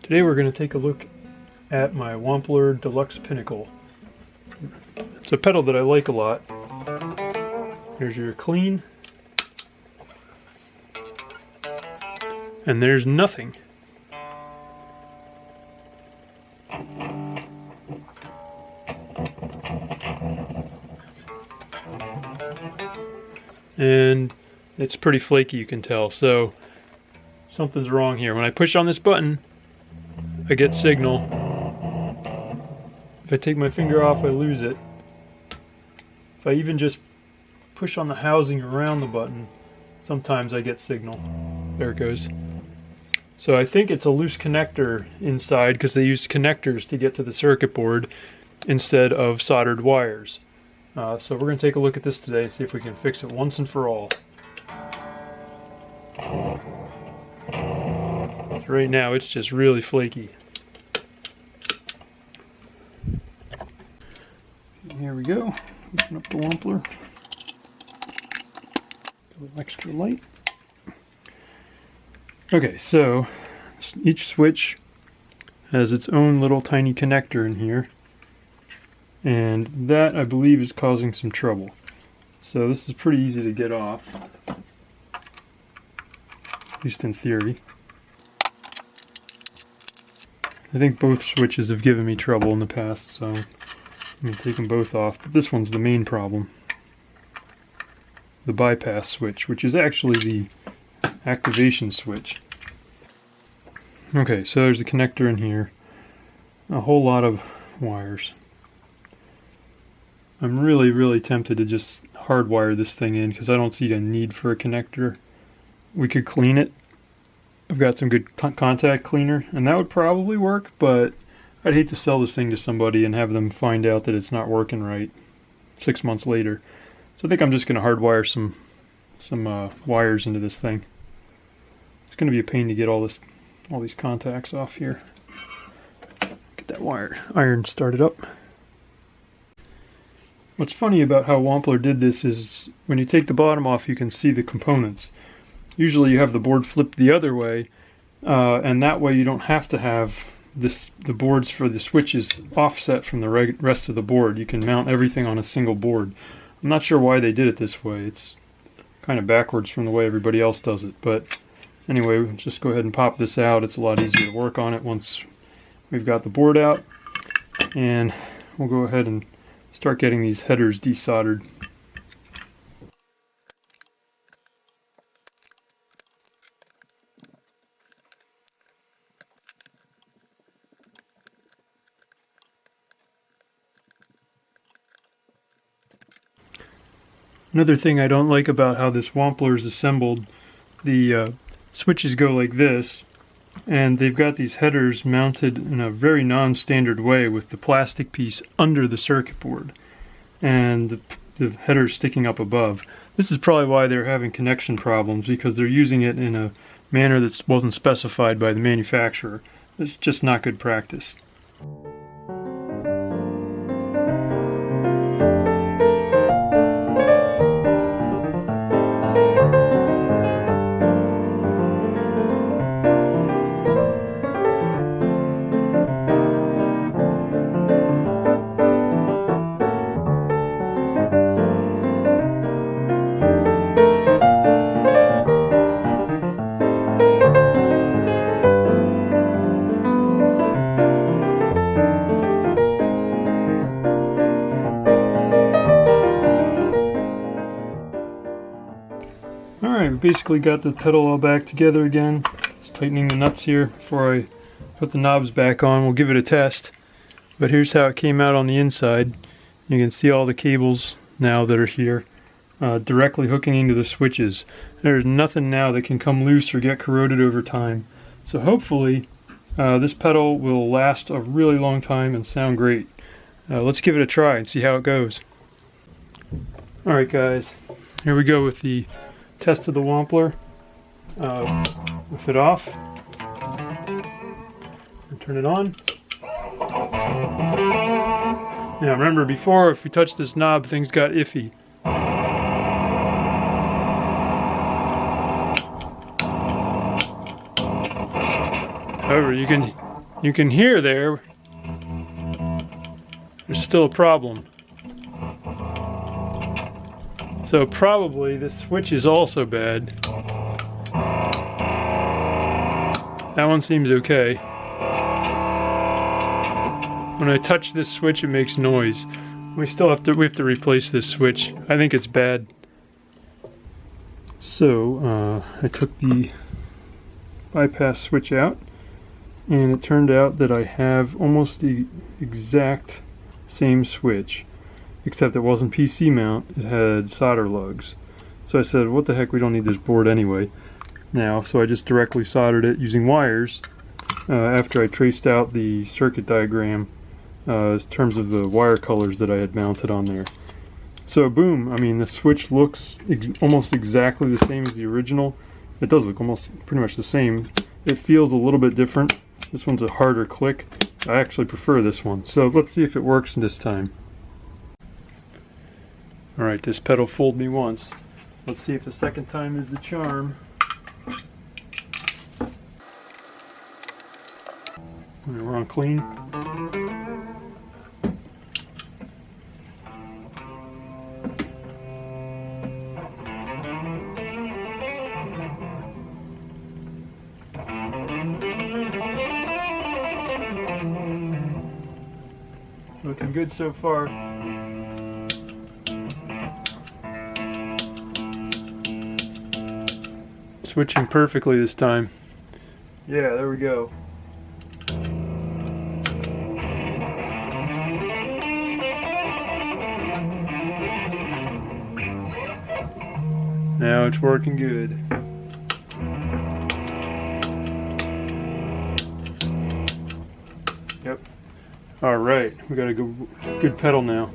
Today we're going to take a look at my Wampler Deluxe Pinnacle. It's a pedal that I like a lot. Here's your clean. And there's nothing. And it's pretty flaky, you can tell, so something's wrong here. When I push on this button, I get signal. If I take my finger off, I lose it. If I even just push on the housing around the button, sometimes I get signal. There it goes. So I think it's a loose connector inside because they used connectors to get to the circuit board instead of soldered wires. So we're going to take a look at this today and see if we can fix it once and for all. Right now it's just really flaky. Here we go. Open up the Wampler. A little extra light. Okay, so each switch has its own little tiny connector in here. And that, I believe, is causing some trouble. So this is pretty easy to get off, at least in theory. I think both switches have given me trouble in the past, so I'm going to take them both off. But this one's the main problem. The bypass switch, which is actually the activation switch. Okay, so there's a connector in here. A whole lot of wires. I'm really tempted to just hardwire this thing in because I don't see a need for a connector. We could clean it. I've got some good contact cleaner and that would probably work, but I'd hate to sell this thing to somebody and have them find out that it's not working right 6 months later. So I think I'm just going to hardwire some wires into this thing. It's going to be a pain to get all these contacts off here. Get that iron started up. What's funny about how Wampler did this is when you take the bottom off, you can see the components. Usually you have the board flipped the other way, and that way you don't have to have the boards for the switches offset from the rest of the board. You can mount everything on a single board. I'm not sure why they did it this way. It's kind of backwards from the way everybody else does it. But anyway, we'll just go ahead and pop this out. It's a lot easier to work on it once we've got the board out. And we'll go ahead and start getting these headers desoldered. Another thing I don't like about how this Wampler is assembled, the switches go like this, and they've got these headers mounted in a very non-standard way with the plastic piece under the circuit board and the headers sticking up above. This is probably why they're having connection problems, because they're using it in a manner that wasn't specified by the manufacturer. It's just not good practice. Alright, we basically got the pedal all back together again. Just tightening the nuts here before I put the knobs back on. We'll give it a test. But here's how it came out on the inside. You can see all the cables now that are here directly hooking into the switches. There's nothing now that can come loose or get corroded over time. So hopefully this pedal will last a really long time and sound great. Let's give it a try and see how it goes. Alright guys, here we go with the test of the Wampler. Lift it off and turn it on. Now remember, before, if we touched this knob, things got iffy. However, you can hear there's still a problem. So probably this switch is also bad. That one seems okay. When I touch this switch, it makes noise. We have to replace this switch. I think it's bad. So I took the bypass switch out, and it turned out that I have almost the exact same switch, except it wasn't PC mount, it had solder lugs. So I said, what the heck, we don't need this board anyway now, so I just directly soldered it using wires after I traced out the circuit diagram in terms of the wire colors that I had mounted on there. So boom, I mean, the switch looks almost exactly the same as the original. It does look almost pretty much the same. It feels a little bit different. This one's a harder click. I actually prefer this one. So let's see if it works this time. Alright, this pedal fooled me once. Let's see if the second time is the charm. We're on clean. Looking good so far. Switching perfectly this time. Yeah, there we go. Now it's working good. Yep. Alright, we got a good pedal now.